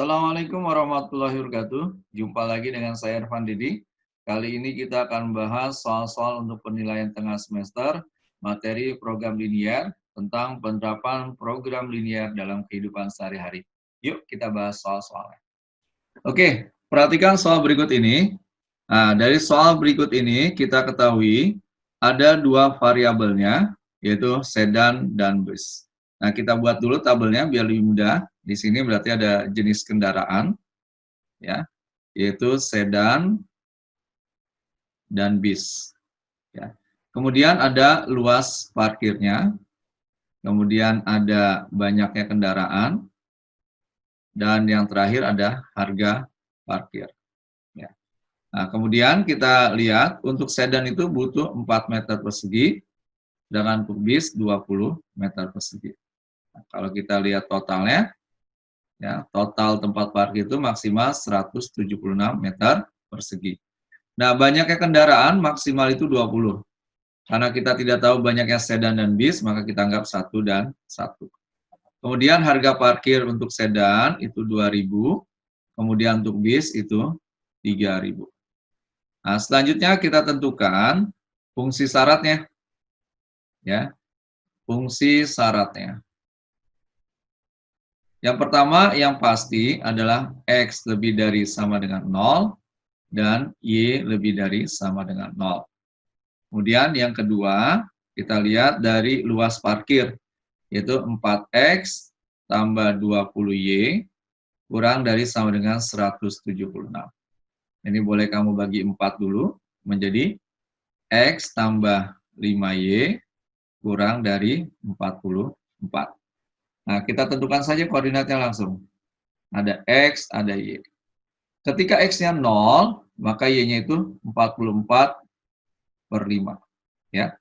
Assalamualaikum warahmatullahi wabarakatuh. Jumpa lagi dengan saya Irfan Didi. Kali ini kita akan membahas soal-soal untuk penilaian tengah semester, materi program linier, tentang penerapan program linier dalam kehidupan sehari-hari. Yuk kita bahas soal-soalnya. Oke, perhatikan soal berikut ini. Nah, dari soal berikut ini kita ketahui ada dua variabelnya, yaitu sedan dan bus. Nah, kita buat dulu tabelnya biar lebih mudah. Di sini berarti ada jenis kendaraan, ya, yaitu sedan dan bis. Ya. Kemudian ada luas parkirnya, kemudian ada banyaknya kendaraan, dan yang terakhir ada harga parkir. Ya. Nah, kemudian kita lihat untuk sedan itu butuh 4 meter persegi, dengan untuk bis 20 meter persegi. Nah, kalau kita lihat totalnya, ya, total tempat parkir itu maksimal 176 meter persegi. Nah, banyaknya kendaraan maksimal itu 20. Karena kita tidak tahu banyaknya sedan dan bis, maka kita anggap 1 dan 1. Kemudian harga parkir untuk sedan itu 2.000, kemudian untuk bis itu 3.000. Nah, selanjutnya kita tentukan fungsi syaratnya. Ya, fungsi syaratnya. Yang pertama yang pasti adalah X lebih dari sama dengan 0 dan Y lebih dari sama dengan 0. Kemudian yang kedua, kita lihat dari luas parkir, yaitu 4X tambah 20Y kurang dari sama dengan 176. Ini boleh kamu bagi 4 dulu, menjadi X tambah 5Y kurang dari 44. Nah, kita tentukan saja koordinatnya langsung. Ada X, ada Y. Ketika X-nya 0, maka Y-nya itu 44 per 5. Ya.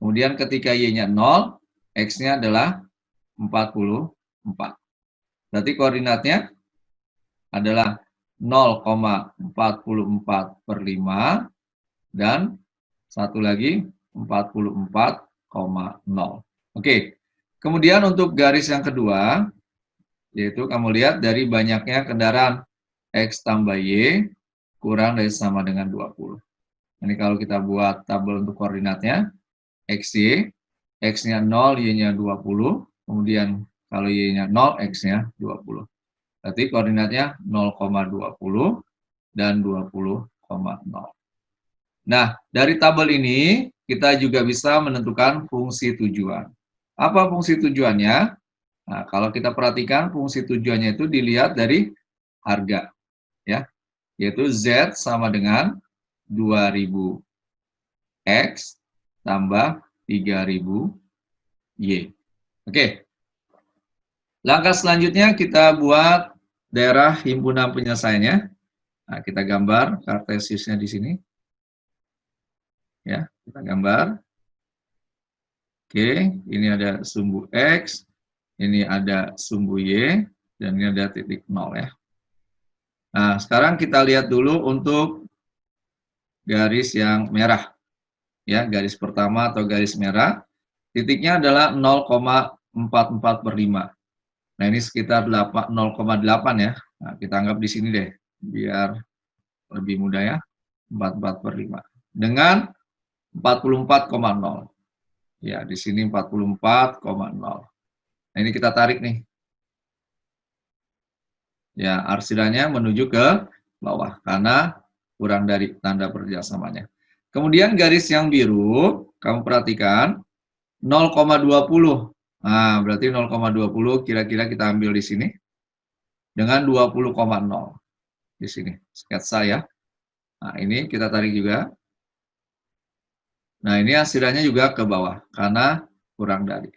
Kemudian ketika Y-nya 0, X-nya adalah 44. Berarti koordinatnya adalah 0,44 per 5 dan satu lagi 44,0. Oke. Kemudian untuk garis yang kedua, yaitu kamu lihat dari banyaknya kendaraan X tambah Y kurang dari sama dengan 20. Ini kalau kita buat tabel untuk koordinatnya, XY, X-nya 0, Y-nya 20, kemudian kalau Y-nya 0, X-nya 20. Berarti koordinatnya 0,20 dan 20,0. Nah, dari tabel ini kita juga bisa menentukan fungsi tujuan. Apa fungsi tujuannya? Nah, kalau kita perhatikan fungsi tujuannya itu dilihat dari harga, ya, yaitu Z sama dengan 2000 X tambah 3000 Y. Oke. Langkah selanjutnya kita buat daerah himpunan penyelesaiannya. Nah, kita gambar kartesiusnya di sini. Ya, kita gambar. Oke, ini ada sumbu X, ini ada sumbu Y, dan ini ada titik 0 ya. Nah, sekarang kita lihat dulu untuk garis yang merah. Ya, garis pertama atau garis merah. Titiknya adalah 0,44 per 5. Nah, ini sekitar 0,8 ya. Nah, kita anggap di sini deh, biar lebih mudah ya. 44 per 5. Dengan 44,0. Ya, di sini 44,0. Nah, ini kita tarik nih. Ya, arsidanya menuju ke bawah karena kurang dari tanda kerjasamanya. Kemudian garis yang biru, kamu perhatikan 0,20. Nah, berarti 0,20 kira-kira kita ambil di sini dengan 20,0 di sini. Sketsa ya. Nah, ini kita tarik juga. Nah, ini arsidanya juga ke bawah karena kurang dari.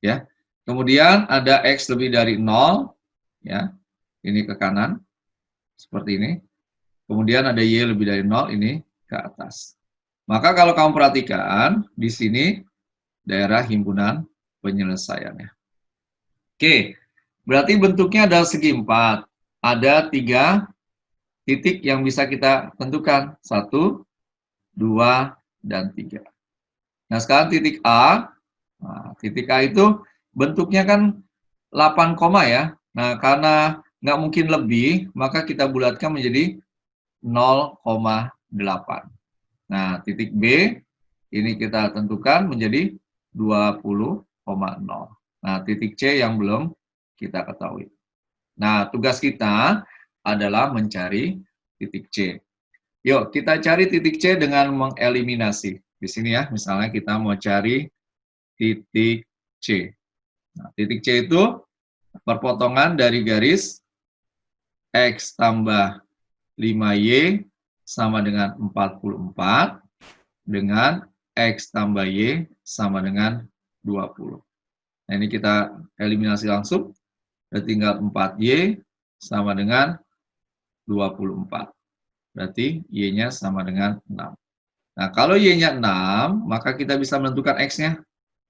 Ya. Kemudian ada X lebih dari 0, ya. Ini ke kanan, seperti ini. Kemudian ada Y lebih dari 0, ini ke atas. Maka kalau kamu perhatikan, di sini daerah himpunan penyelesaiannya. Oke, berarti bentuknya adalah segi 4. Ada 3 titik yang bisa kita tentukan. 1, 2, dan 3. Nah, sekarang titik A. Nah, titik A itu bentuknya kan 8 koma ya. Nah, karena nggak mungkin lebih, maka kita bulatkan menjadi 0,8. Nah, titik B ini kita tentukan menjadi 20,0. Nah, titik C yang belum kita ketahui. Nah, tugas kita adalah mencari titik C. Yuk, kita cari titik C dengan mengeliminasi. Di sini ya, misalnya kita mau cari titik C. Nah, titik C itu perpotongan dari garis X tambah 5Y sama dengan 44 dengan X tambah Y sama dengan 20. Nah, ini kita eliminasi langsung. Tinggal 4Y sama dengan 24. Berarti Y-nya sama dengan 6. Nah, kalau Y-nya 6, maka kita bisa menentukan X-nya.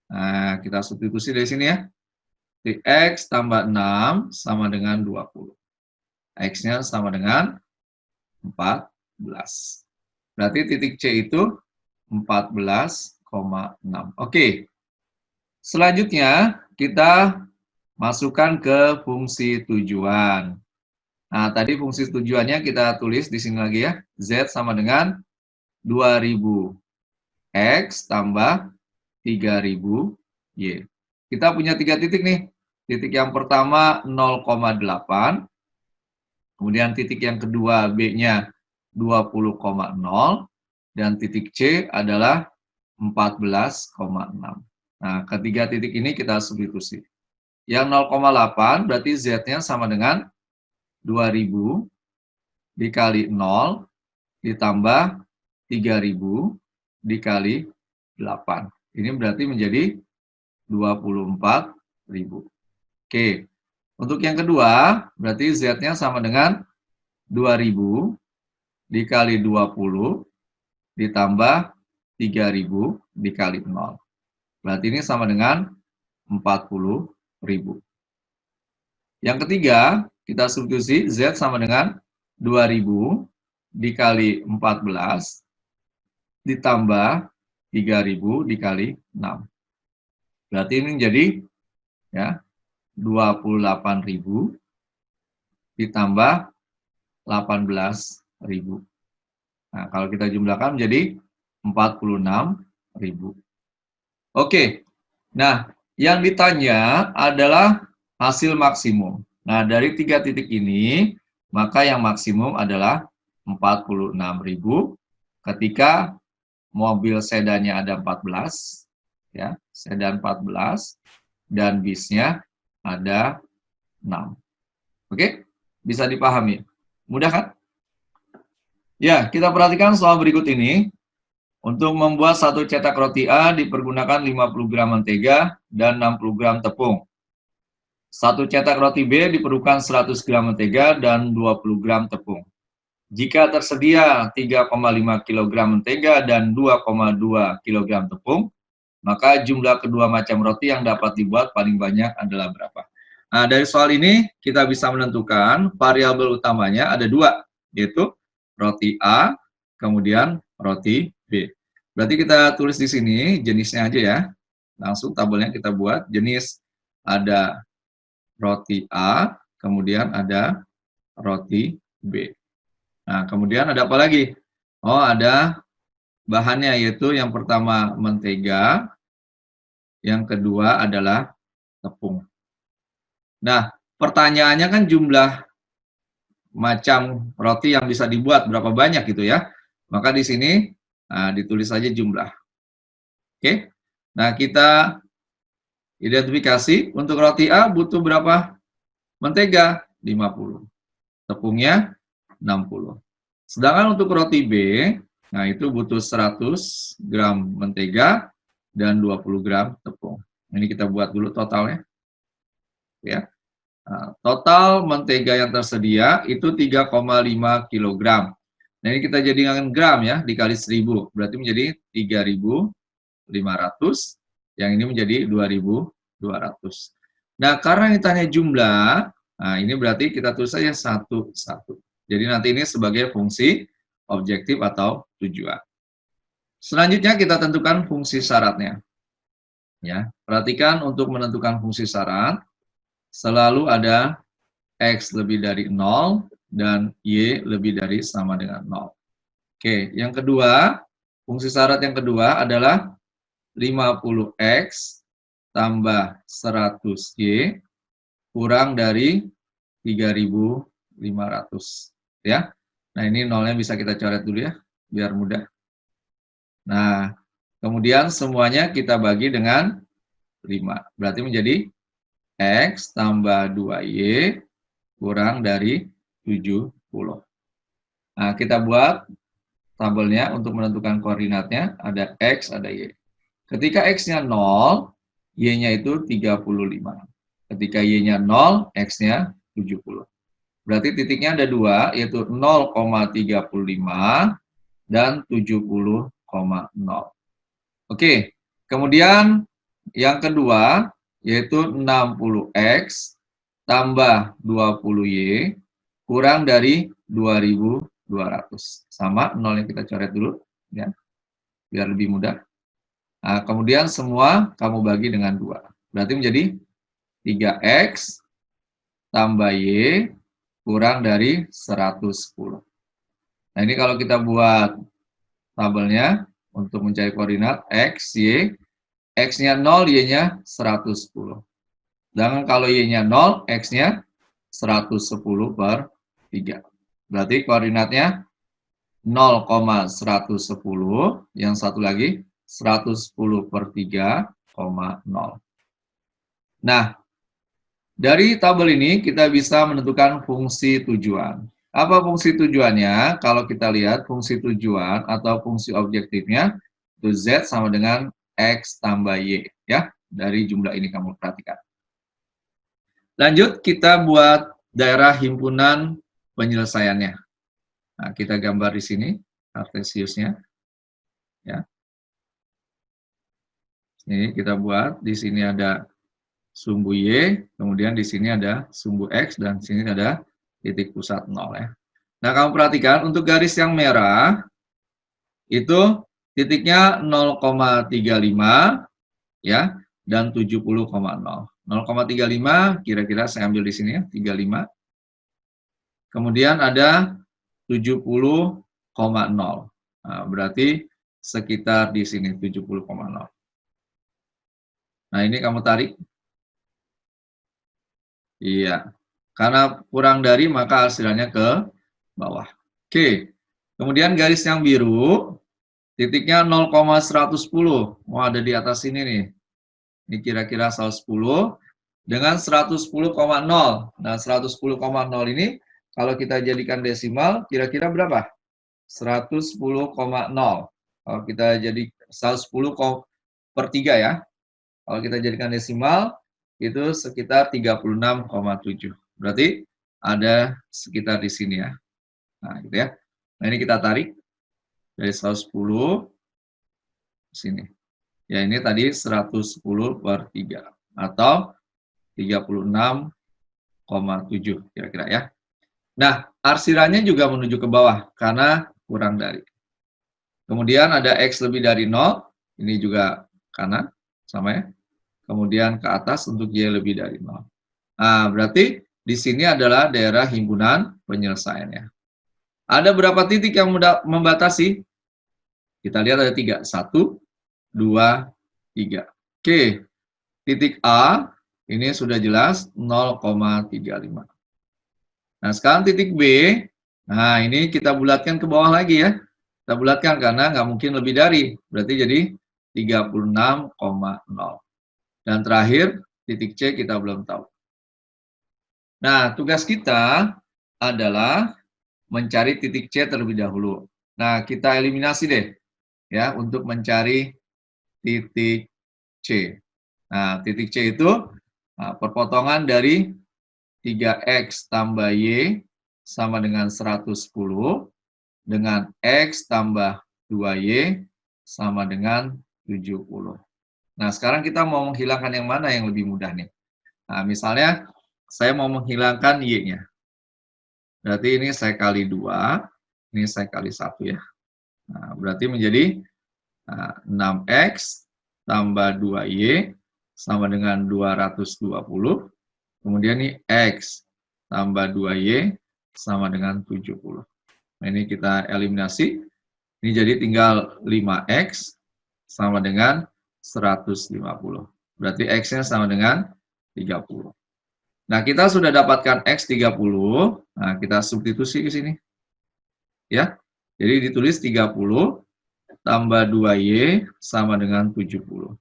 Nah, kita substitusi dari sini ya. X tambah 6 sama dengan 20. X-nya sama dengan 14. Berarti titik C itu 14,6. Oke. Selanjutnya, kita masukkan ke fungsi tujuan. Nah, tadi fungsi tujuannya kita tulis di sini lagi ya. Z sama dengan 2000. X tambah 3000 Y. Kita punya 3 titik nih. Titik yang pertama 0,8. Kemudian titik yang kedua B-nya 20,0. Dan titik C adalah 14,6. Nah, ketiga titik ini kita substitusi. Yang 0,8 berarti Z-nya sama dengan 2000 dikali 0 ditambah 3000 dikali 8. Ini berarti menjadi 24.000. Oke. Untuk yang kedua, berarti Z-nya sama dengan 2000 dikali 20 ditambah 3000 dikali 0. Berarti ini sama dengan 40.000. Yang ketiga, kita substitusi Z sama dengan 2000 dikali 14 ditambah 3000 dikali 6. Berarti ini menjadi ya 28.000 ditambah 18.000. Nah, kalau kita jumlahkan menjadi 46.000. Oke. Nah, yang ditanya adalah hasil maksimum. Nah, dari 3 titik ini, maka yang maksimum adalah 46.000 ketika mobil sedannya ada 14, ya, sedan 14, dan bisnya ada 6. Oke, bisa dipahami. Mudah kan? Ya, kita perhatikan soal berikut ini. Untuk membuat satu cetak roti A dipergunakan 50 gram mentega dan 60 gram tepung. Satu cetak roti B diperlukan 100 gram mentega dan 20 gram tepung. Jika tersedia 3,5 kg mentega dan 2,2 kg tepung, maka jumlah kedua macam roti yang dapat dibuat paling banyak adalah berapa? Nah, dari soal ini kita bisa menentukan variabel utamanya ada 2, yaitu roti A, kemudian roti B. Berarti kita tulis di sini jenisnya aja ya. Langsung tabelnya kita buat. Jenis ada roti A, kemudian ada roti B. Nah, kemudian ada apa lagi? Oh, ada bahannya, yaitu yang pertama mentega, yang kedua adalah tepung. Nah, pertanyaannya kan jumlah macam roti yang bisa dibuat berapa banyak gitu ya. Maka di sini ditulis saja jumlah. Oke. Nah, kita identifikasi untuk roti A butuh berapa mentega? 50. Tepungnya 60. Sedangkan untuk roti B, nah itu butuh 100 gram mentega dan 20 gram tepung. Ini kita buat dulu totalnya. Ya. Nah, total mentega yang tersedia itu 3,5 kg. Nah, ini kita jadikan gram ya, dikali 1000. Berarti menjadi 3.500. Yang ini menjadi 2.200. Nah, karena ini tanya jumlah, nah ini berarti kita tulis saja 1, 1. Jadi nanti ini sebagai fungsi objektif atau tujuan. Selanjutnya kita tentukan fungsi syaratnya. Ya, perhatikan untuk menentukan fungsi syarat, selalu ada X lebih dari 0, dan Y lebih dari sama dengan 0. Oke, yang kedua, fungsi syarat yang kedua adalah 50X tambah 100Y kurang dari 3.500. Ya. Nah, ini nolnya bisa kita coret dulu ya, biar mudah. Nah, kemudian semuanya kita bagi dengan 5. Berarti menjadi X tambah 2Y kurang dari 70. Nah, kita buat tabelnya untuk menentukan koordinatnya. Ada X, ada Y. Ketika X-nya 0, Y-nya itu 35. Ketika Y-nya 0, X-nya 70. Berarti titiknya ada dua, yaitu 0,35 dan 70,0. Oke, kemudian yang kedua, yaitu 60X tambah 20Y kurang dari 2.200. Sama, nolnya kita coret dulu, ya, biar lebih mudah. Nah, kemudian semua kamu bagi dengan 2. Berarti menjadi 3X tambah Y kurang dari 110. Nah, ini kalau kita buat tabelnya untuk mencari koordinat X, Y, X-nya 0, Y-nya 110. Dan kalau Y-nya 0, X-nya 110 per 3. Berarti koordinatnya 0,110, yang satu lagi 110 per 3,0. Nah, dari tabel ini kita bisa menentukan fungsi tujuan. Apa fungsi tujuannya? Kalau kita lihat fungsi tujuan atau fungsi objektifnya, itu Z sama dengan X tambah Y. Ya, dari jumlah ini kamu perhatikan. Lanjut, kita buat daerah himpunan penyelesaiannya. Nah, kita gambar di sini, kartesiusnya. Ya. Ini kita buat, di sini ada sumbu Y, kemudian di sini ada sumbu X, dan di sini ada titik pusat 0 ya. Nah, kamu perhatikan untuk garis yang merah itu titiknya 0,35 ya dan 70,0. 0,35 kira-kira saya ambil di sini ya, 35. Kemudian ada 70,0. Nah, berarti sekitar di sini 70,0. Nah, ini kamu tarik. Iya. Karena kurang dari maka hasilnya ke bawah. Oke. Kemudian garis yang biru titiknya 0,110. Wah, ada di atas sini nih. Ini kira-kira 110 dengan 110,0. Nah, 110,0 ini kalau kita jadikan desimal kira-kira berapa? 110,0. Kalau kita jadi 110 per 3 ya. Kalau kita jadikan desimal itu sekitar 36,7. Berarti ada sekitar di sini ya. Nah, gitu ya. Nah, ini kita tarik dari 110 ke sini. Ya, ini tadi 110 per 3 atau 36,7 kira-kira ya. Nah, arsirannya juga menuju ke bawah karena kurang dari. Kemudian ada X lebih dari 0, ini juga kanan, sama ya. Kemudian ke atas untuk Y lebih dari 0. Nah, berarti di sini adalah daerah himpunan penyelesaiannya. Ada berapa titik yang membatasi? Kita lihat ada 3. 1, 2, 3. Oke, titik A ini sudah jelas 0,35. Nah, sekarang titik B, nah ini kita bulatkan ke bawah lagi ya. Kita bulatkan karena nggak mungkin lebih dari, berarti jadi 36,0. Dan terakhir, titik C kita belum tahu. Nah, tugas kita adalah mencari titik C terlebih dahulu. Nah, kita eliminasi deh ya untuk mencari titik C. Nah, titik C itu perpotongan dari 3X tambah Y sama dengan 110 dengan X tambah 2Y sama dengan 70. Nah, sekarang kita mau menghilangkan yang mana yang lebih mudah nih? Nah, misalnya saya mau menghilangkan Y-nya. Berarti ini saya kali 2, ini saya kali 1 ya. Nah, berarti menjadi 6X tambah 2Y sama dengan 220. Kemudian ini X tambah 2Y sama dengan 70. Nah, ini kita eliminasi. Ini jadi tinggal 5X sama dengan 150. Berarti X-nya sama dengan 30. Nah, kita sudah dapatkan X 30. Nah, kita substitusi ke sini. Ya. Jadi ditulis 30 tambah 2Y sama dengan 70.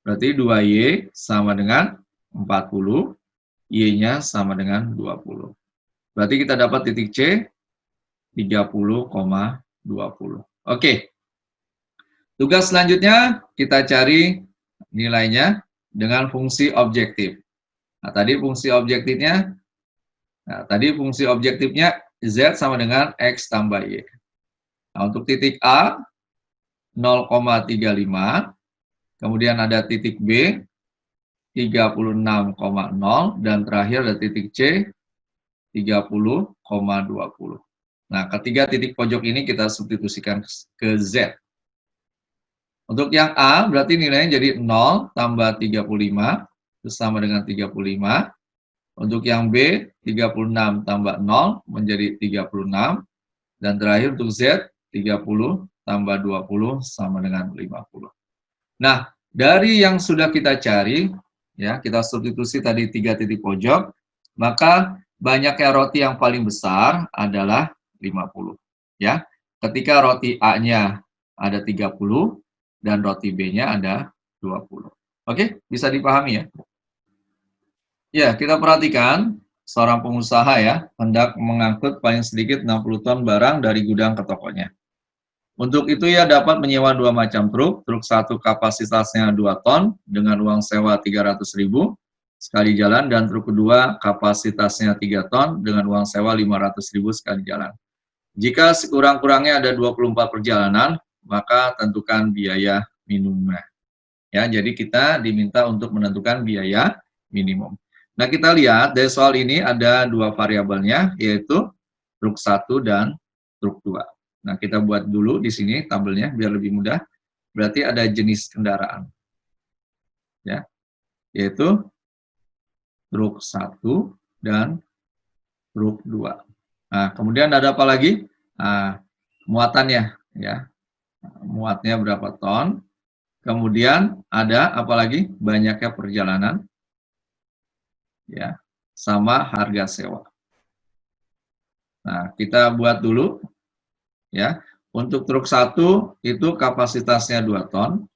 Berarti 2Y sama dengan 40, Y-nya sama dengan 20. Berarti kita dapat titik C 30,20. Oke. Tugas selanjutnya kita cari nilainya dengan fungsi objektif. Nah, tadi fungsi objektifnya Z sama dengan X tambah Y. Nah, untuk titik A 0,35, kemudian ada titik B 36,0, dan terakhir ada titik C 30,20. Nah, ketiga titik pojok ini kita substitusikan ke Z. Untuk yang A, berarti nilainya jadi 0 tambah 35, itu sama dengan 35. Untuk yang B, 36 tambah 0 menjadi 36. Dan terakhir untuk Z, 30 tambah 20 sama dengan 50. Nah, dari yang sudah kita cari, ya kita substitusi tadi 3 titik pojok, maka banyaknya roti yang paling besar adalah 50. Ya, ketika roti A-nya ada 30, dan roti B-nya ada 20. Oke, bisa dipahami ya? Ya, kita perhatikan seorang pengusaha ya, hendak mengangkut paling sedikit 60 ton barang dari gudang ke tokonya. Untuk itu ia dapat menyewa 2 macam truk. Truk satu kapasitasnya 2 ton dengan uang sewa 300.000 sekali jalan, dan truk kedua kapasitasnya 3 ton dengan uang sewa 500.000 sekali jalan. Jika sekurang-kurangnya ada 24 perjalanan, maka tentukan biaya minimumnya. Ya, jadi kita diminta untuk menentukan biaya minimum. Nah, kita lihat dari soal ini ada 2 variabelnya, yaitu truk 1 dan truk 2. Nah, kita buat dulu di sini tabelnya biar lebih mudah. Berarti ada jenis kendaraan. Ya, yaitu truk 1 dan truk 2. Nah, kemudian ada apa lagi? Nah, muatannya ya. Muatnya berapa ton? Kemudian ada apa lagi? Banyaknya perjalanan, ya, sama harga sewa. Nah, kita buat dulu, ya. Untuk truk 1 itu kapasitasnya 2 ton,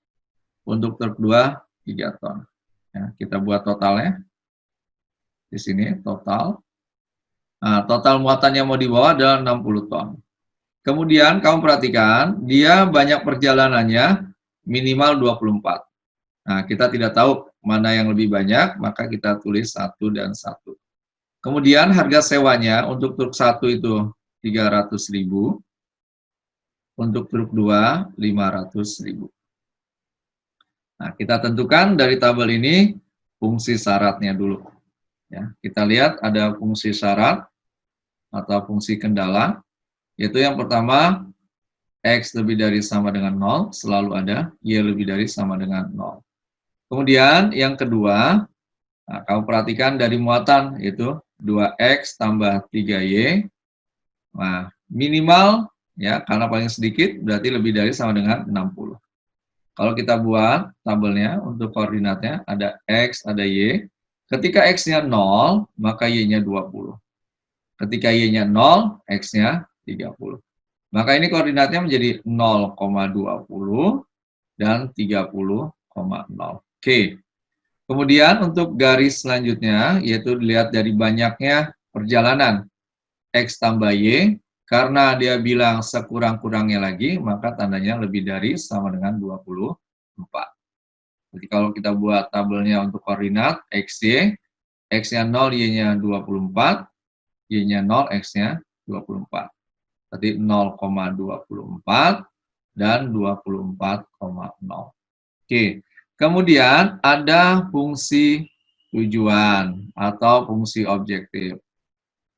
untuk truk 2 3 ton. Ya, kita buat totalnya. Di sini total. Nah, total muatan yang mau dibawa adalah 60 ton. Kemudian kamu perhatikan, dia banyak perjalanannya minimal 24. Nah, kita tidak tahu mana yang lebih banyak, maka kita tulis 1 dan 1. Kemudian harga sewanya untuk truk 1 itu 300.000, untuk truk 2 500.000. Nah, kita tentukan dari tabel ini fungsi syaratnya dulu. Ya, kita lihat ada fungsi syarat atau fungsi kendala, yaitu yang pertama X lebih dari sama dengan 0, selalu ada, Y lebih dari sama dengan 0. Kemudian yang kedua, nah, kamu perhatikan dari muatan, yaitu 2X tambah 3Y. Nah, minimal, ya karena paling sedikit, berarti lebih dari sama dengan 60. Kalau kita buat tabelnya, untuk koordinatnya, ada X, ada Y. Ketika X-nya 0, maka Y-nya 20. Ketika Y-nya 0, X-nya 30. Maka ini koordinatnya menjadi 0,20 dan 30,0. Oke. Kemudian untuk garis selanjutnya, yaitu dilihat dari banyaknya perjalanan X tambah Y, karena dia bilang sekurang-kurangnya lagi, maka tandanya lebih dari sama dengan 24. Jadi kalau kita buat tabelnya untuk koordinat XY, X-nya 0, Y-nya 24, Y-nya 0, X-nya 24. Berarti 0,24 dan 24,0. Oke. Kemudian ada fungsi tujuan atau fungsi objektif.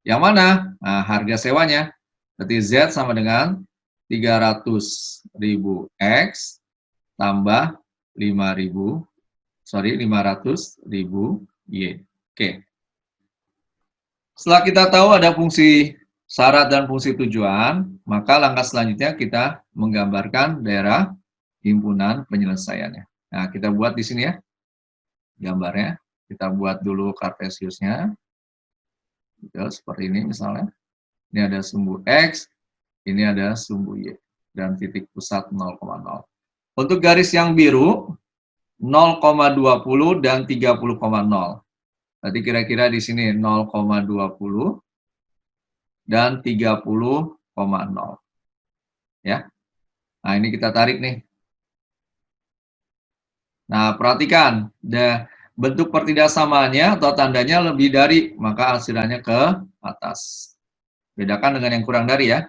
Yang mana? Nah, harga sewanya. Berarti Z sama dengan 300.000 X tambah 500.000 Y. Oke. Setelah kita tahu ada fungsi syarat dan fungsi tujuan, maka langkah selanjutnya kita menggambarkan daerah himpunan penyelesaiannya. Nah, kita buat di sini ya gambarnya. Kita buat dulu kartesiusnya. Seperti ini misalnya. Ini ada sumbu X, ini ada sumbu Y, dan titik pusat 0,0. Untuk garis yang biru, 0,20 dan 30,0. Berarti kira-kira di sini 0,20 dan 30,0. Ya. Nah, ini kita tarik nih. Nah, perhatikan, bentuk pertidaksamaannya atau tandanya lebih dari, maka hasilnya ke atas. Bedakan dengan yang kurang dari ya.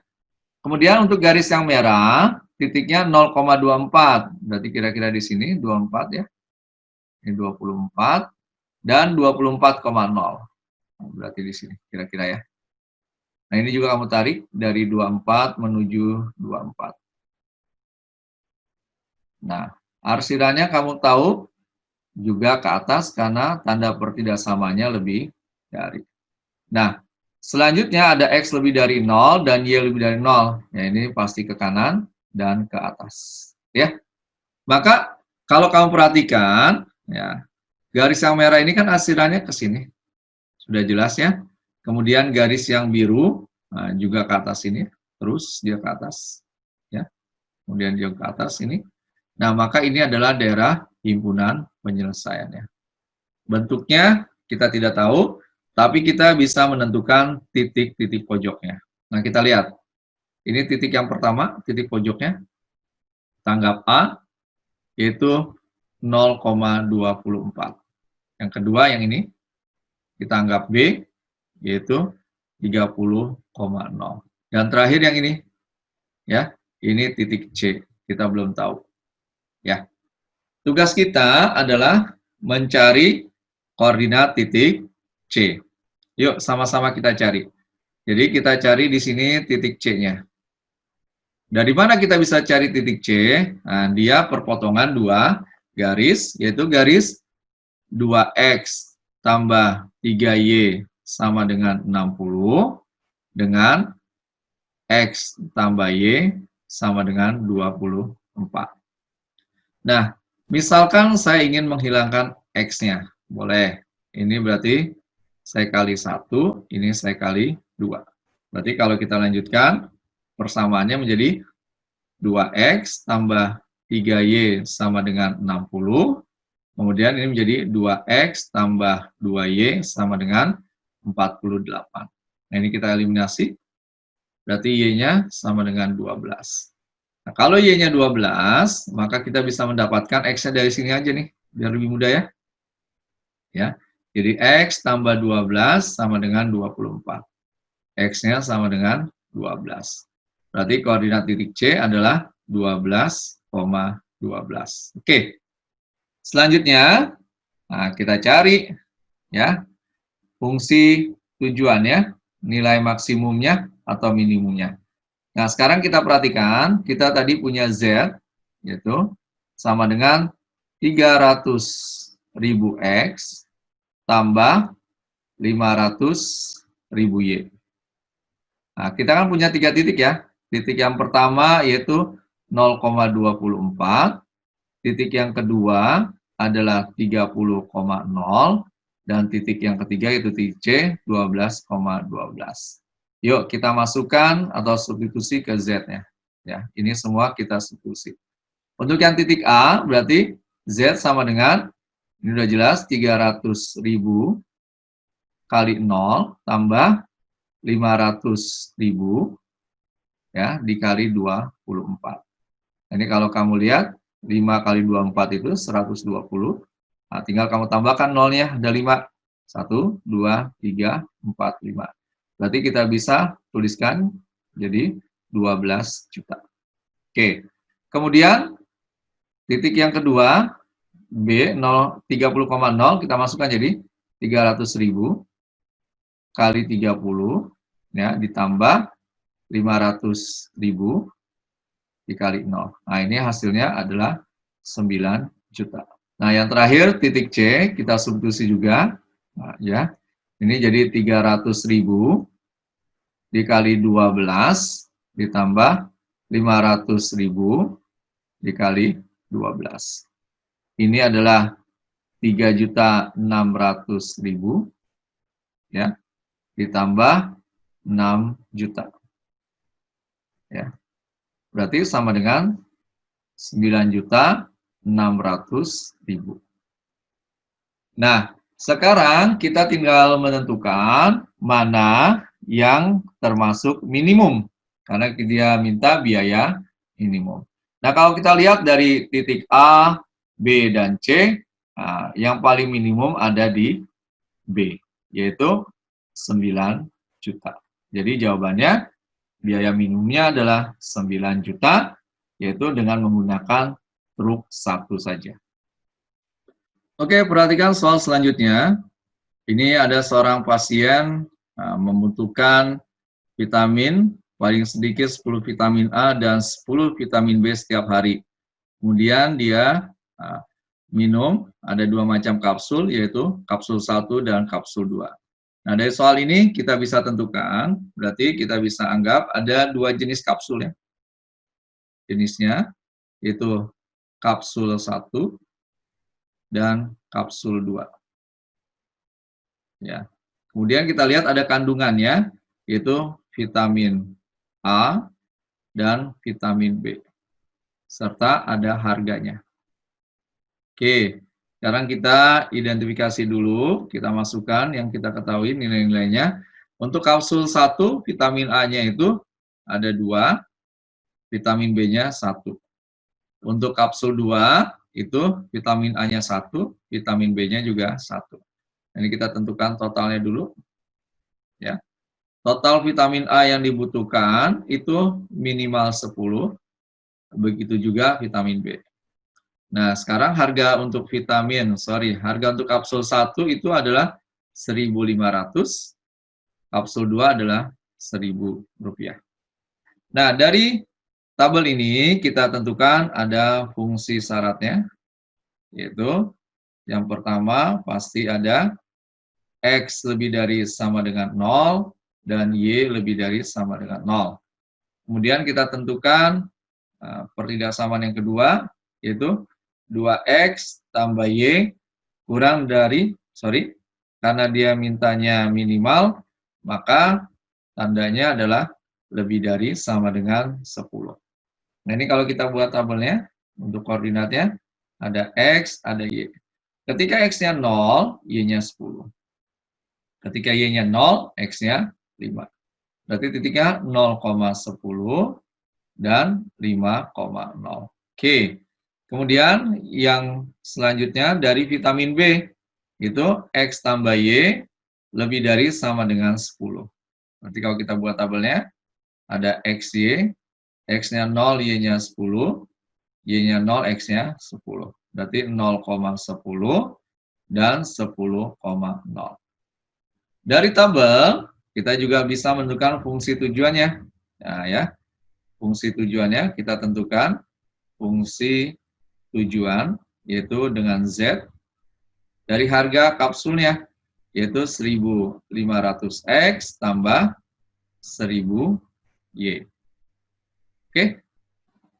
Kemudian untuk garis yang merah, titiknya 0,24. Berarti kira-kira di sini 24 ya. Ini 24 dan 24,0. Berarti di sini kira-kira ya. Nah, ini juga kamu tarik dari 24 menuju 24. Nah, arsirannya kamu tahu juga ke atas karena tanda pertidaksamanya lebih dari. Nah, selanjutnya ada X lebih dari 0 dan Y lebih dari 0. Ya, ini pasti ke kanan dan ke atas. Ya. Maka kalau kamu perhatikan, ya, garis yang merah ini kan arsirannya ke sini. Sudah jelas ya. Kemudian garis yang biru juga ke atas ini, terus dia ke atas. Ya. Kemudian dia ke atas ini. Nah, maka ini adalah daerah himpunan penyelesaiannya. Bentuknya kita tidak tahu, tapi kita bisa menentukan titik-titik pojoknya. Nah, kita lihat. Ini titik yang pertama, titik pojoknya. Tanggap A, yaitu 0,24. Yang kedua yang ini, kita anggap B, yaitu 30,0. Dan terakhir yang ini, ya, ini titik C. Kita belum tahu. Ya. Tugas kita adalah mencari koordinat titik C. Yuk, sama-sama kita cari. Jadi kita cari di sini titik C-nya. Dari mana kita bisa cari titik C? Nah, dia perpotongan dua garis, yaitu garis 2X tambah 3Y sama dengan 60, dengan X tambah Y sama dengan 24. Nah, misalkan saya ingin menghilangkan X-nya. Boleh. Ini berarti saya kali 1, ini saya kali 2. Berarti kalau kita lanjutkan, persamaannya menjadi 2X tambah 3Y sama dengan 60. Kemudian ini menjadi 2X tambah 2Y sama dengan 48. Nah, ini kita eliminasi. Berarti Y-nya sama dengan 12. Nah, kalau Y-nya 12, maka kita bisa mendapatkan X-nya dari sini aja nih, biar lebih mudah ya. Ya. Jadi X tambah 12 sama dengan 24. X-nya sama dengan 12. Berarti koordinat titik C adalah 12,12. Oke. Selanjutnya, nah kita cari ya fungsi tujuannya, nilai maksimumnya atau minimumnya. Nah, sekarang kita perhatikan, kita tadi punya Z, yaitu sama dengan 300.000 X tambah 500.000 Y. Nah, kita kan punya 3 titik ya. Titik yang pertama yaitu 0,24, titik yang kedua adalah 30,0, dan titik yang ketiga yaitu titik C, 12,12. Yuk, kita masukkan atau substitusi ke Z-nya. Ya, ini semua kita substitusi. Untuk yang titik A, berarti Z sama dengan, ini udah jelas, 300.000 kali 0 tambah 500.000 ya, dikali 24. Ini kalau kamu lihat, 5 kali 24 itu 120. Nah, tinggal kamu tambahkan nolnya, ada 5. 1, 2, 3, 4, 5. Berarti kita bisa tuliskan jadi 12 juta. Oke. Kemudian titik yang kedua B 30,0 kita masukkan jadi 300.000 kali 30 ya ditambah 500.000 dikali 0. Nah, ini hasilnya adalah 9 juta. Nah, yang terakhir titik C kita substitusi juga. Nah, ya. Ini jadi 300.000 dikali 12 ditambah 500.000 dikali 12. Ini adalah 3.600.000 ya, ditambah 6 juta. Ya. Berarti sama dengan 9.600.000. Nah, sekarang kita tinggal menentukan mana yang termasuk minimum, karena dia minta biaya minimum. Nah, kalau kita lihat dari titik A, B, dan C, nah, yang paling minimum ada di B, yaitu 9 juta. Jadi jawabannya, biaya minimumnya adalah 9 juta, yaitu dengan menggunakan truk 1 saja. Oke, perhatikan soal selanjutnya. Ini ada seorang pasien membutuhkan vitamin, paling sedikit 10 vitamin A dan 10 vitamin B setiap hari. Kemudian dia minum, ada 2 macam kapsul, yaitu kapsul 1 dan kapsul 2. Nah, dari soal ini kita bisa tentukan, berarti kita bisa anggap ada 2 jenis kapsul ya. Jenisnya, yaitu kapsul 1 dan kapsul 2. Ya. Kemudian kita lihat ada kandungannya, yaitu vitamin A dan vitamin B, serta ada harganya. Oke, sekarang kita identifikasi dulu, kita masukkan yang kita ketahui nilai-nilainya. Untuk kapsul 1, vitamin A-nya itu ada 2, vitamin B-nya 1. Untuk kapsul 2, itu vitamin A-nya 1, vitamin B-nya juga 1. Ini kita tentukan totalnya dulu. Ya. Total vitamin A yang dibutuhkan itu minimal 10, begitu juga vitamin B. Nah, sekarang harga untuk harga untuk kapsul 1 itu adalah 1.500, kapsul 2 adalah Rp1.000. Nah, dari tabel ini kita tentukan ada fungsi syaratnya, yaitu yang pertama pasti ada X lebih dari sama dengan 0, dan Y lebih dari sama dengan 0. Kemudian kita tentukan pertidaksamaan yang kedua, yaitu 2X tambah Y kurang dari, karena dia mintanya minimal, maka tandanya adalah lebih dari sama dengan 10. Nah, ini kalau kita buat tabelnya, untuk koordinatnya, ada X, ada Y. Ketika X-nya 0, Y-nya 10. Ketika Y-nya 0, X-nya 5. Berarti titiknya 0,10 dan 5,0. Oke. Kemudian yang selanjutnya dari vitamin B, itu X tambah Y lebih dari sama dengan 10. Nanti kalau kita buat tabelnya, ada XY, X-nya 0, Y-nya 10, Y-nya 0, X-nya 10. Berarti 0,10 dan 10,0. Dari tabel, kita juga bisa menentukan fungsi tujuannya. Nah, ya. Fungsi tujuannya kita tentukan fungsi tujuan, yaitu dengan Z, dari harga kapsulnya, yaitu 1.500X tambah 1.000Y. Oke.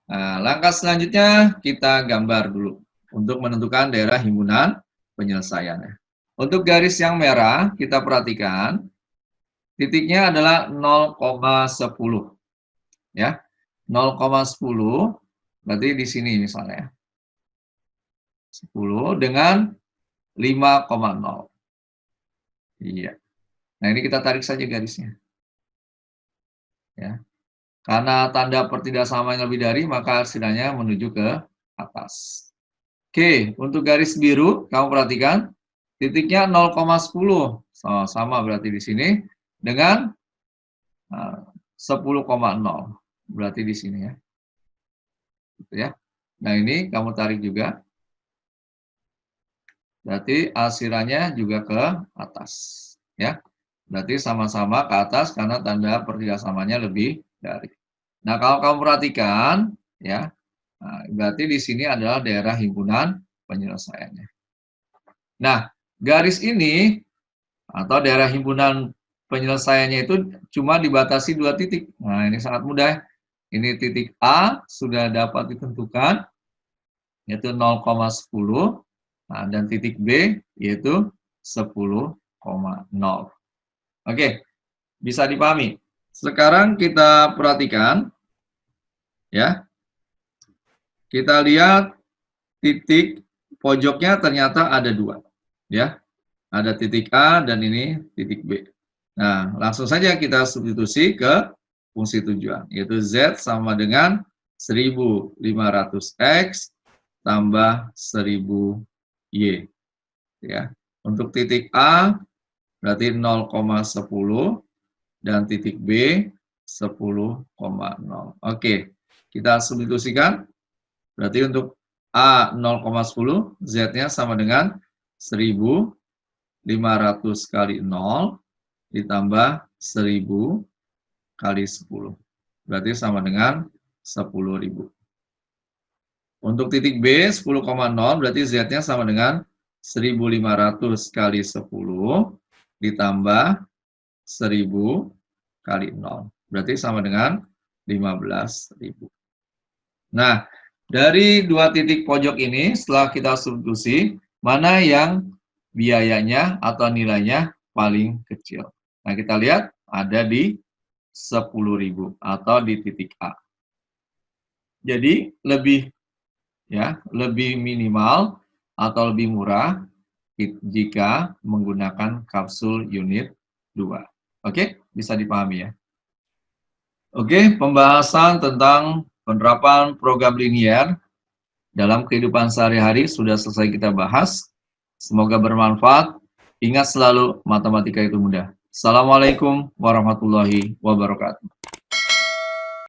Nah, langkah selanjutnya kita gambar dulu untuk menentukan daerah himpunan penyelesaiannya. Untuk garis yang merah, kita perhatikan, titiknya adalah 0,10. Ya, 0,10, berarti di sini misalnya. 10 dengan 5,0. Iya. Nah, ini kita tarik saja garisnya. Ya. Karena tanda pertidaksamaan lebih dari, maka setidaknya menuju ke atas. Oke, untuk garis biru, kamu perhatikan, titiknya 0,10. Sama berarti di sini, dengan 10,0. Berarti di sini ya. Gitu ya. Nah, ini kamu tarik juga. Berarti asirannya juga ke atas. Ya. Berarti sama-sama ke atas karena tanda pertidaksamanya lebih dari. Nah, kalau kamu perhatikan, ya, berarti di sini adalah daerah himpunan penyelesaiannya. Nah, garis ini Atau daerah himpunan penyelesaiannya itu cuma dibatasi 2 titik. Nah, ini sangat mudah. Ini titik A sudah dapat ditentukan, yaitu 0,10. Nah, dan titik B yaitu 10,0. Oke, bisa dipahami. Sekarang kita perhatikan, ya. Kita lihat titik pojoknya ternyata ada 2, ya. Ada titik A dan ini titik B. Nah, langsung saja kita substitusi ke fungsi tujuan, yaitu Z sama dengan 1500X tambah 1000Y. Ya. Untuk titik A berarti 0,10 dan titik B 10,0. Oke, kita substitusikan. Berarti untuk A 0,10, Z-nya sama dengan 1500 kali 0 ditambah 1000 kali 10. Berarti sama dengan 10.000. Untuk titik B 10,0 berarti Z-nya sama dengan 1500 kali 10 ditambah 1000 kali 0. Berarti sama dengan 15.000. Nah, dari 2 titik pojok ini setelah kita substitusi, mana yang biayanya atau nilainya paling kecil. Nah, kita lihat ada di 10.000 atau di titik A. Jadi lebih minimal atau lebih murah jika menggunakan kapsul unit 2. Oke, bisa dipahami ya. Oke, pembahasan tentang penerapan program linier dalam kehidupan sehari-hari sudah selesai kita bahas. Semoga bermanfaat. Ingat selalu, matematika itu mudah. Assalamualaikum warahmatullahi wabarakatuh.